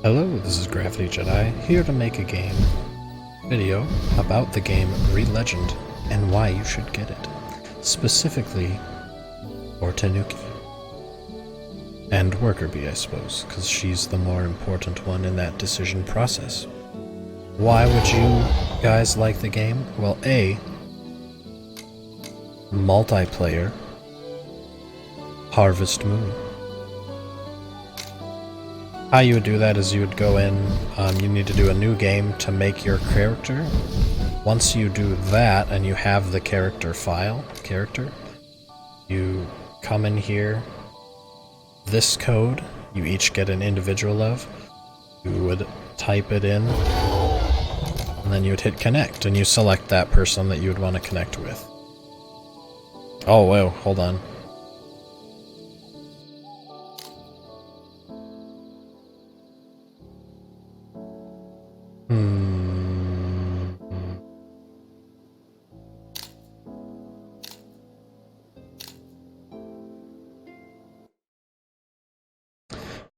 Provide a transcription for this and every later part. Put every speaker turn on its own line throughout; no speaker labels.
Hello, this is Gravity Jedi, here to make a game video about the game Re-Legend and why you should get it. Specifically for Tanuki. And Worker Bee, I suppose, because she's the more important one in that decision process. Why would you guys like the game? Well, A, multiplayer, Harvest Moon. How you would do that is you would go in, you need to do a new game to make your character. Once you do that and you have the character file, you come in here, this code, you each get an individual of, you would type it in, and then you would hit connect, and you select that person that you would want to connect with. Oh, whoa, hold on.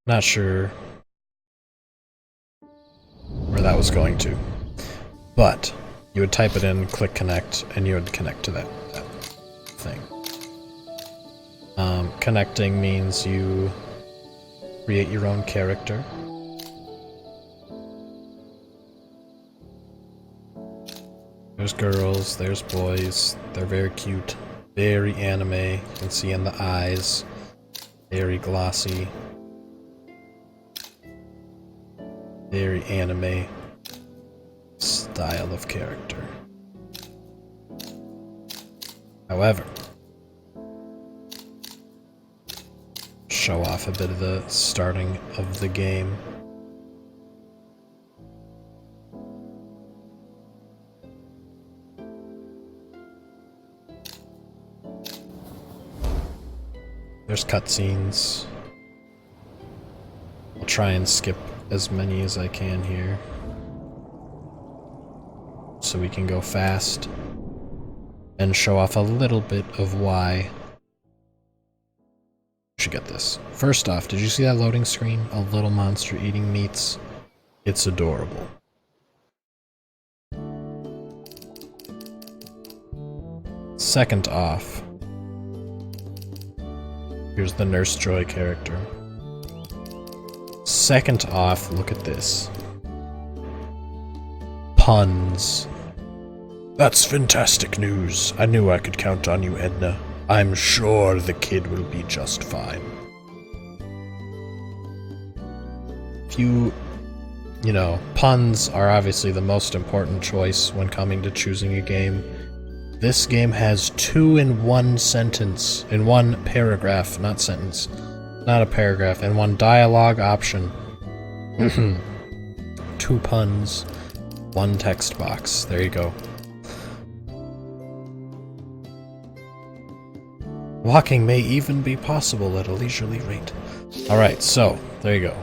Not sure where that was going to, but you would type it in, click connect, and you would connect to that thing. Connecting means you create your own character. There's girls, there's boys, they're very cute, very anime, you can see in the eyes, very glossy. Very anime style of character. However, show off a bit of the starting of the game. There's cutscenes. I'll try and skip as many as I can here so we can go fast and show off a little bit of why you should get this. First off, did you see that loading screen? A little monster eating meats. It's adorable. Second off, here's the Nurse Joy character. Second off, look at this. Puns. That's fantastic news. I knew I could count on you, Edna. I'm sure the kid will be just fine. If you know, puns are obviously the most important choice when coming to choosing a game. This game has 2 in 1 sentence, in 1 paragraph, not sentence. Not a paragraph, and 1 dialogue option. 2 puns, 1 text box. There you go. Walking may even be possible at a leisurely rate. Alright, so, there you go.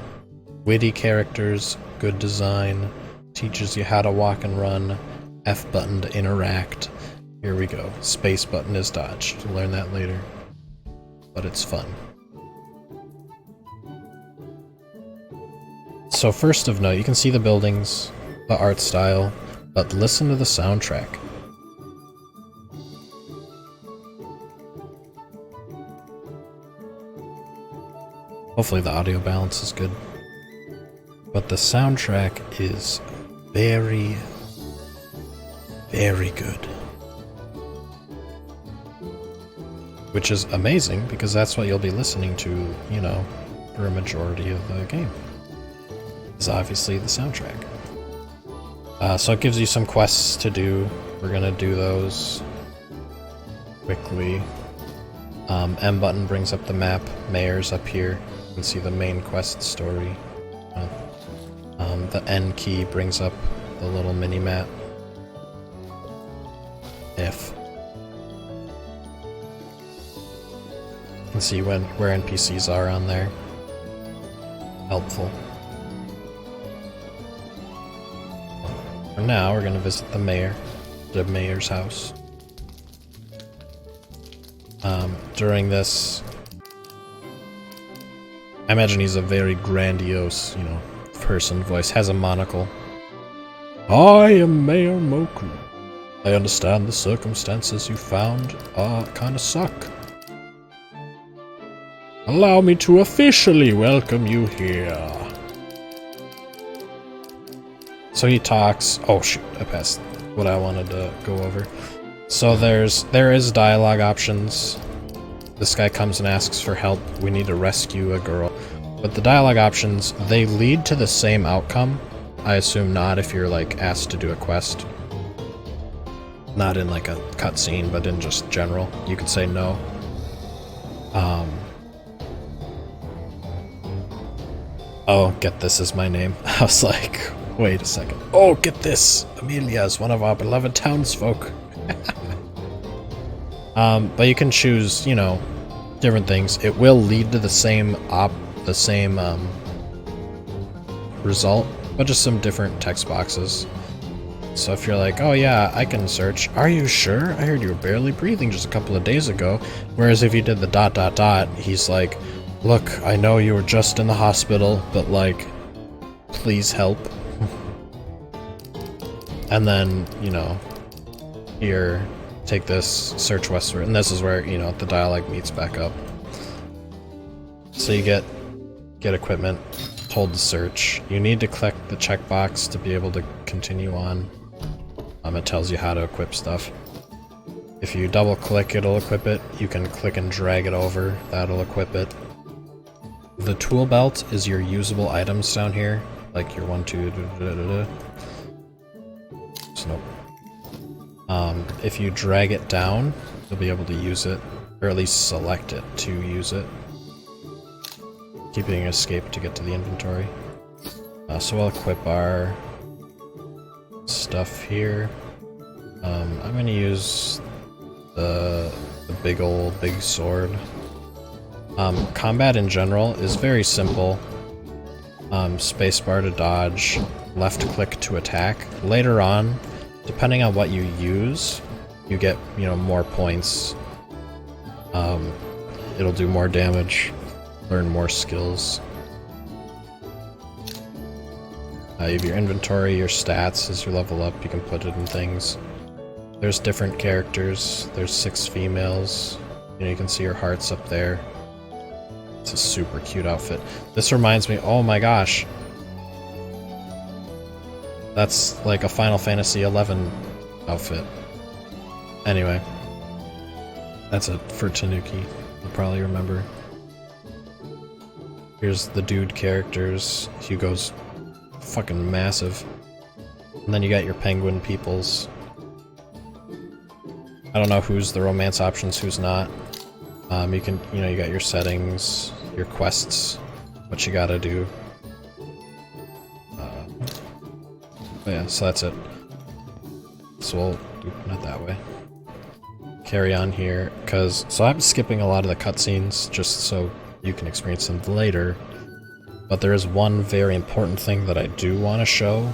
Witty characters, good design, teaches you how to walk and run, F button to interact. Here we go. Space button is dodge. You'll learn that later. But it's fun. So first of note, you can see the buildings, the art style, but listen to the soundtrack. Hopefully the audio balance is good. But the soundtrack is very, very good. Which is amazing, because that's what you'll be listening to, you know, for a majority of the game. Is obviously the soundtrack. So it gives you some quests to do. We're gonna do those quickly. M button brings up the map. Mayor's up here. You can see the main quest story. The N key brings up the little mini map. F. You can see where NPCs are on there. Helpful. For now, we're going to visit the mayor's house. During this, I imagine he's a very grandiose, person voice, has a monocle. I am Mayor Moku. I understand the circumstances you found kinda suck. Allow me to officially welcome you here. So he talks. Oh shoot, I passed what I wanted to go over. So there is dialogue options. This guy comes and asks for help. We need to rescue a girl. But the dialogue options, they lead to the same outcome. I assume not if you're like asked to do a quest. Not in like a cutscene, but in just general. You could say no. Oh, get this is my name. I was like, wait a second. Oh, get this! Amelia is one of our beloved townsfolk. But you can choose, you know, different things. It will lead to the same result, but just some different text boxes. So if you're like, oh yeah, I can search. Are you sure? I heard you were barely breathing just a couple of days ago. Whereas if you did the ... he's like, look, I know you were just in the hospital, but like, please help. And then, you know, here, take this, search westward, and this is where, you know, the dialogue meets back up. So you get equipment, told to search. You need to click the checkbox to be able to continue on. It tells you how to equip stuff. If you double click, it'll equip it. You can click and drag it over, that'll equip it. The tool belt is your usable items down here, like your 1, 2, So nope. If you drag it down, you'll be able to use it, or at least select it to use it. Keeping escape to get to the inventory. So we'll equip our stuff here. I'm gonna use the big sword. Combat in general is very simple. Spacebar to dodge, left click to attack. Later on, depending on what you use, you get, you know, more points. It'll do more damage, learn more skills. You have your inventory, your stats. As you level up, you can put it in things. There's different characters. There's 6 females. You know, you can see your hearts up there. It's a super cute outfit. This reminds me, oh my gosh. That's like a Final Fantasy XI outfit. Anyway. That's it for Tanuki. You'll probably remember. Here's the dude characters. Hugo's fucking massive. And then you got your penguin peoples. I don't know who's the romance options, who's not. You can, you know, you got your settings, your quests, what you gotta do. But yeah, so that's it. So we'll do it that way. Carry on here, so I'm skipping a lot of the cutscenes just so you can experience them later. But there is one very important thing that I do want to show,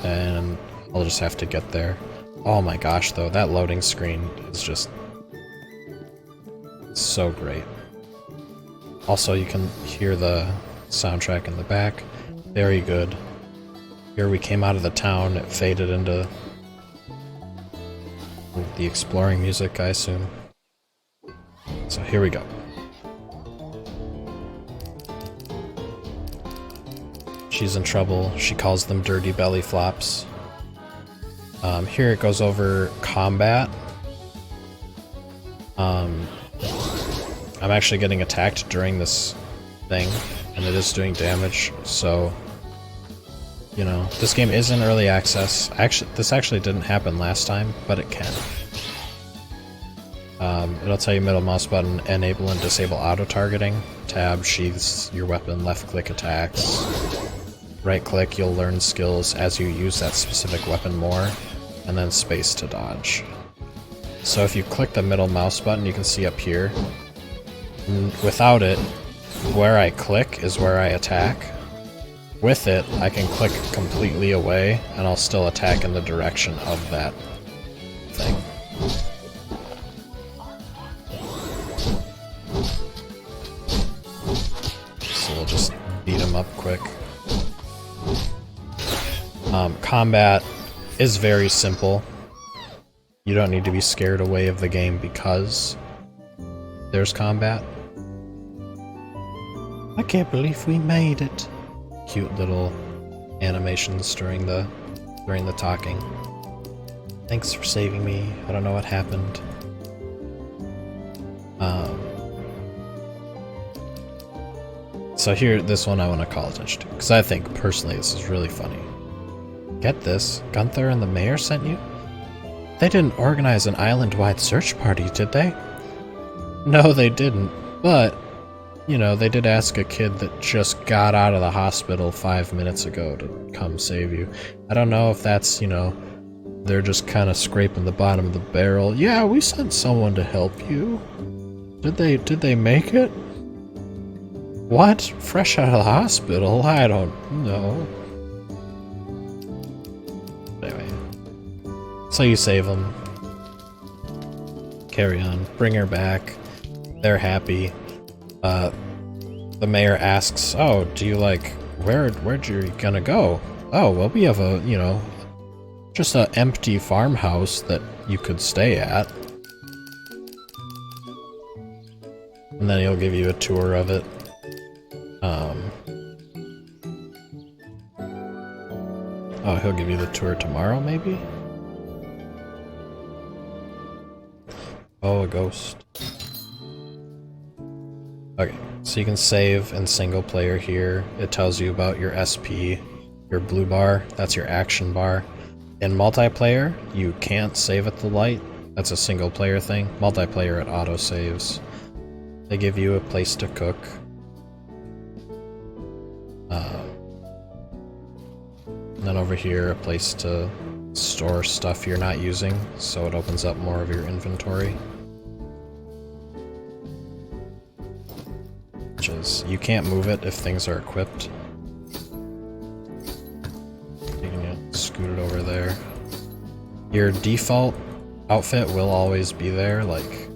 and I'll just have to get there. Oh my gosh, though, that loading screen is just so great. Also, you can hear the soundtrack in the back. Very good. Here we came out of the town, it faded into the exploring music, I assume. So here we go. She's in trouble. She calls them dirty belly flops. Here it goes over combat. I'm actually getting attacked during this thing, and it is doing damage, so, you know, this game is in early access. This actually didn't happen last time, but it can. It'll tell you middle mouse button, enable and disable auto-targeting. Tab sheaths your weapon, left click attacks. Right click, you'll learn skills as you use that specific weapon more, and then space to dodge. So if you click the middle mouse button, you can see up here, without it, where I click is where I attack. With it, I can click completely away, and I'll still attack in the direction of that thing. So we'll just beat him up quick. Combat is very simple. You don't need to be scared away of the game because there's combat. I can't believe we made it. Cute little animations during the talking. Thanks for saving me. I don't know what happened. So here, this one I want to call attention to, because I think personally this is really funny. Get this, Gunther and the mayor sent you? They didn't organize an island-wide search party, did they? No, they didn't, but, you know, they did ask a kid that just got out of the hospital 5 minutes ago to come save you. I don't know if that's, you know, they're just kind of scraping the bottom of the barrel. Yeah, we sent someone to help you. Did they make it? What? Fresh out of the hospital? I don't know. Anyway. So you save them. Carry on. Bring her back. They're happy. The mayor asks, oh, do you like, where'd you gonna go? Oh, well, we have a, you know, just an empty farmhouse that you could stay at. And then he'll give you a tour of it. Oh, he'll give you the tour tomorrow, maybe? Oh, a ghost. Okay, so you can save in single player here. It tells you about your SP, your blue bar, that's your action bar. In multiplayer, you can't save at the light. That's a single player thing. Multiplayer, it auto saves. They give you a place to cook. And then over here, a place to store stuff you're not using, so it opens up more of your inventory. Which is, you can't move it if things are equipped. You can scoot it over there. Your default outfit will always be there, like,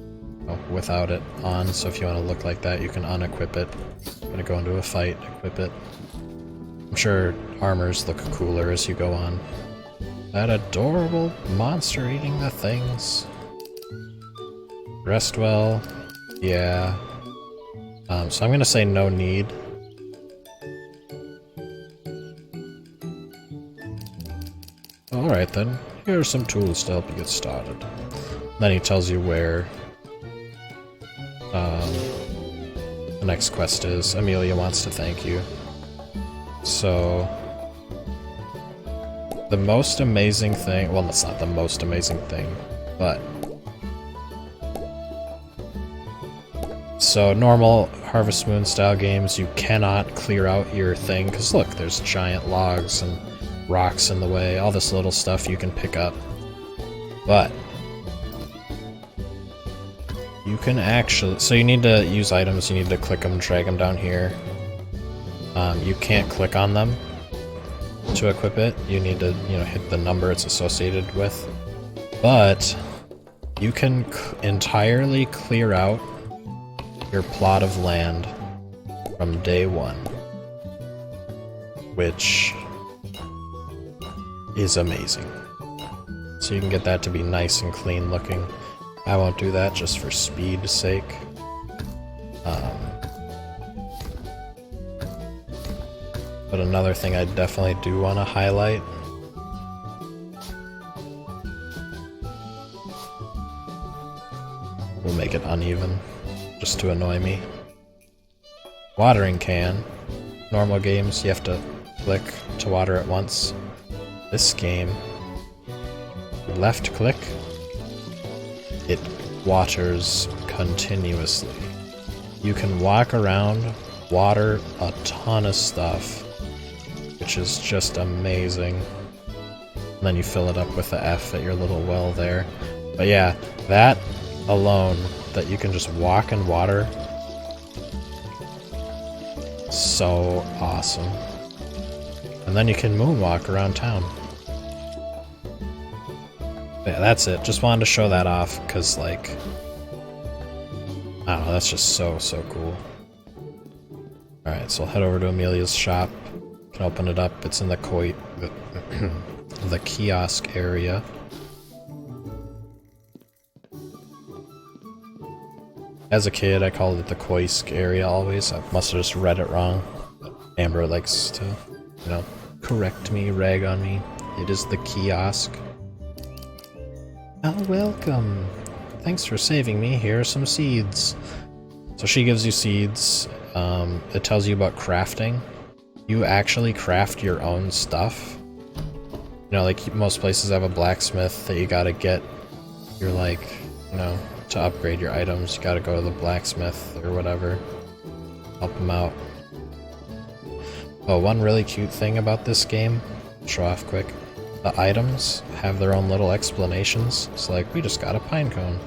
without it on, so if you want to look like that, you can unequip it. I'm gonna go into a fight, equip it. I'm sure armors look cooler as you go on. That adorable monster eating the things. Rest well. Yeah. So I'm gonna say no need. Alright then, here are some tools to help you get started. Then he tells you where the next quest is. Amelia wants to thank you. So, the most amazing thing, well, that's not the most amazing thing, but so normal Harvest Moon style games, you cannot clear out your thing, because look, there's giant logs and rocks in the way, all this little stuff you can pick up. But you can actually, so you need to use items, you need to click them, drag them down here. You can't click on them to equip it, you need to, you know, hit the number it's associated with. But you can entirely clear out your plot of land from day one, which is amazing. So you can get that to be nice and clean looking. I won't do that just for speed's sake. But another thing I definitely do want to highlight will make it uneven, just to annoy me. Watering can. Normal games, you have to click to water it once. This game, left click, it waters continuously. You can walk around, water a ton of stuff, which is just amazing. And then you fill it up with the F at your little well there. But yeah, that alone, that you can just walk and water, so awesome. And then you can moonwalk around town. But yeah, that's it. Just wanted to show that off, because, like, I don't know, that's just so cool. Alright, so I'll head over to Amelia's shop, can open it up. It's in the the kiosk area. As a kid, I called it the Koisk area always. I must have just read it wrong. But Amber likes to, you know, correct me, rag on me. It is the kiosk. Oh, welcome. Thanks for saving me. Here are some seeds. So she gives you seeds. It tells you about crafting. You actually craft your own stuff. You know, like most places have a blacksmith that you gotta get. You're like, you know, to upgrade your items, you gotta go to the blacksmith or whatever. Help them out. Oh, one really cute thing about this game, show off quick. The items have their own little explanations. It's like, we just got a pine cone.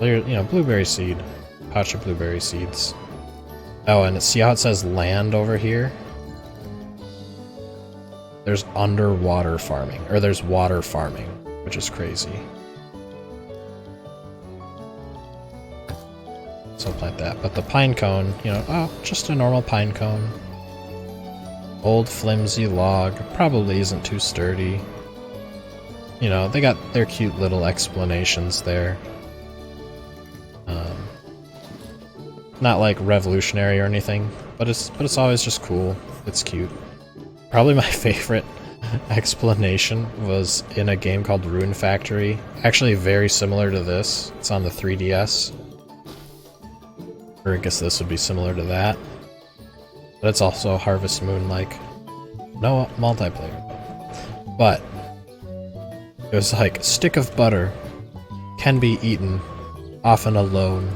You know, blueberry seed. Pouch of blueberry seeds. Oh, and see how it says land over here? There's underwater farming, or there's water farming, which is crazy. Something like that. But the pine cone, you know, oh, just a normal pine cone. Old flimsy log, probably isn't too sturdy. You know, they got their cute little explanations there. Not like revolutionary or anything, but it's always just cool. It's cute. Probably my favorite explanation was in a game called Rune Factory. Actually very similar to this. It's on the 3DS. Or I guess this would be similar to that. But it's also Harvest Moon-like. No multiplayer. But it was like, stick of butter can be eaten, often alone,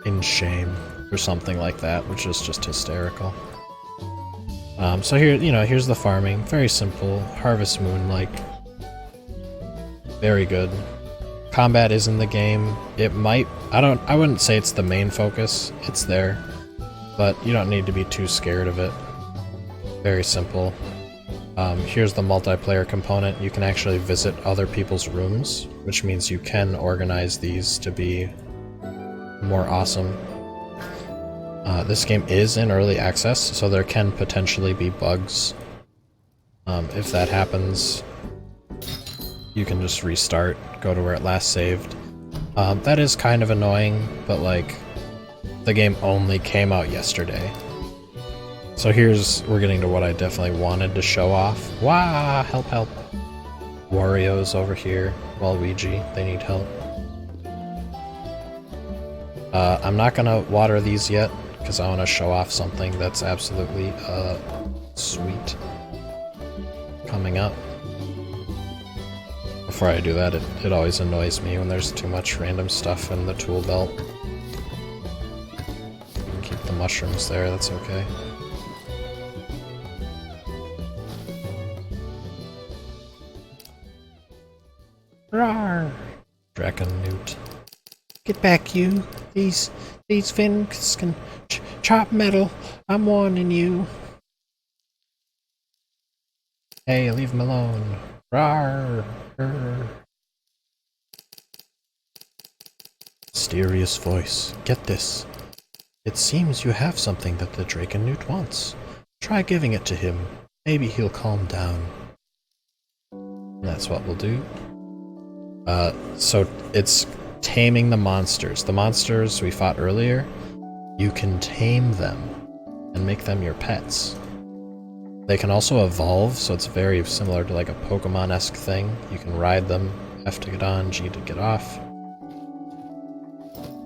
in shame, or something like that, which is just hysterical. So here, you know, here's the farming. Very simple. Harvest Moon-like. Very good. Combat is in the game. It might... I wouldn't say it's the main focus. It's there. But you don't need to be too scared of it. Very simple. Here's the multiplayer component. You can actually visit other people's rooms, which means you can organize these to be more awesome. This game is in early access, so there can potentially be bugs. If that happens, you can just restart, go to where it last saved. That is kind of annoying, but like, the game only came out yesterday. So we're getting to what I definitely wanted to show off. Wah! Help, help. Wario's over here. Waluigi, they need help. I'm not gonna water these yet, because I want to show off something that's absolutely, sweet. Coming up. Before I do that, it always annoys me when there's too much random stuff in the tool belt. Keep the mushrooms there, that's okay. Rawr! Draconute. Get back, you. These fins can chop metal. I'm warning you. Hey, leave him alone. Rawr! Mysterious voice. Get this. It seems you have something that the Draconute wants. Try giving it to him. Maybe he'll calm down. And that's what we'll do. So it's taming the monsters. The monsters we fought earlier, you can tame them and make them your pets. They can also evolve, so it's very similar to like a Pokemon-esque thing. You can ride them, F to get on, G to get off.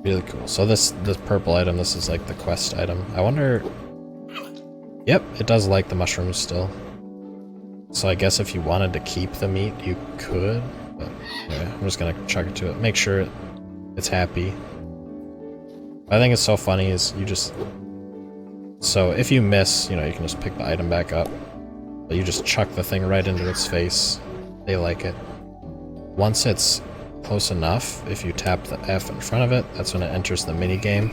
Really cool. So this purple item, this is like the quest item. I wonder... Yep, it does like the mushrooms still. So I guess if you wanted to keep the meat, you could. But yeah, I'm just gonna chuck it to it. Make sure it's happy. I think it's so funny is you just... So if you miss, you know, you can just pick the item back up. But you just chuck the thing right into its face. They like it. Once it's close enough, if you tap the F in front of it, that's when it enters the minigame.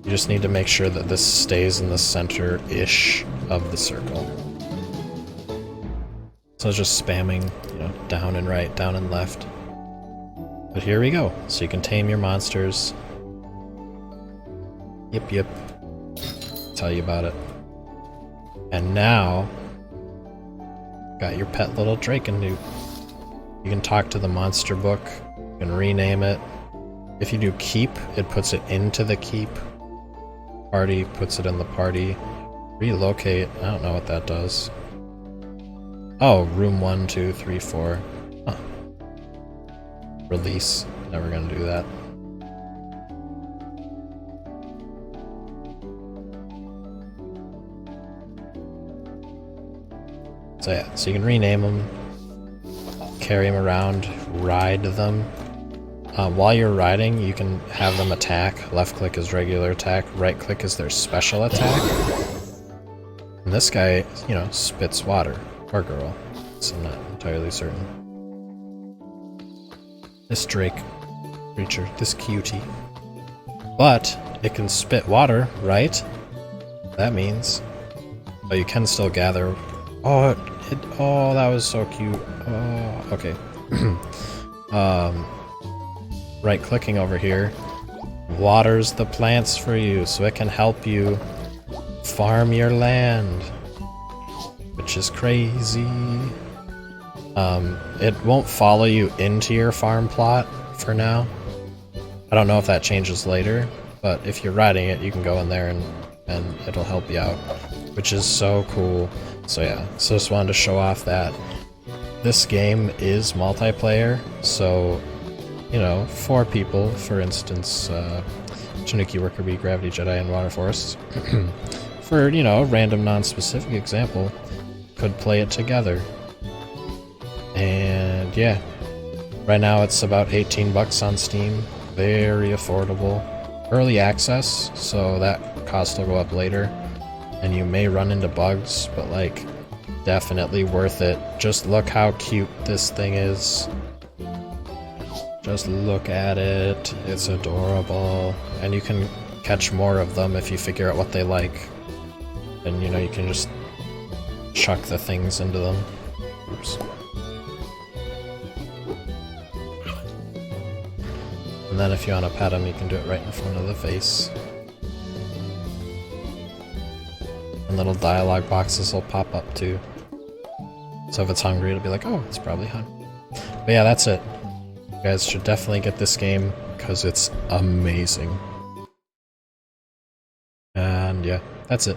You just need to make sure that this stays in the center-ish of the circle. So it's just spamming, you know, down and right, down and left. But here we go. So you can tame your monsters. Yep. Tell you about it. And now got your pet little Drakenute. You can talk to the monster book, you can rename it. If you do keep, it puts it into the keep. Party puts it in the party. Relocate, I don't know what that does. Oh, room 1, 2, 3, 4. Huh. Release, never gonna do that. So yeah, so you can rename them, carry them around, ride them. While you're riding, you can have them attack. Left click is regular attack, right click is their special attack. And this guy, you know, spits water. Or girl, so I'm not entirely certain. This Drake creature, this cutie. But it can spit water, right? That means... Oh, you can still gather... Oh, oh, that was so cute. Oh, okay. Right clicking over here waters the plants for you, so it can help you farm your land, which is crazy. It won't follow you into your farm plot for now. I don't know if that changes later, but if you're riding it, you can go in there and it'll help you out, which is so cool. So yeah, so just wanted to show off that this game is multiplayer, so you know, 4 people, for instance, Tanuki Worker Bee, Gravity Jedi, and Water Forest, for, you know, a random non-specific example, could play it together. And yeah, right now it's about 18 bucks on Steam, very affordable. Early access, so that cost will go up later, and you may run into bugs, but like, definitely worth it. Just look how cute this thing is. Just look at it, it's adorable, and you can catch more of them if you figure out what they like. And you know, you can just chuck the things into them. Oops. And then if you want to pet them, you can do it right in front of the face. And little dialogue boxes will pop up too. So if it's hungry, it'll be like, oh, it's probably hungry. But yeah, that's it. You guys should definitely get this game, because it's amazing. And yeah, that's it.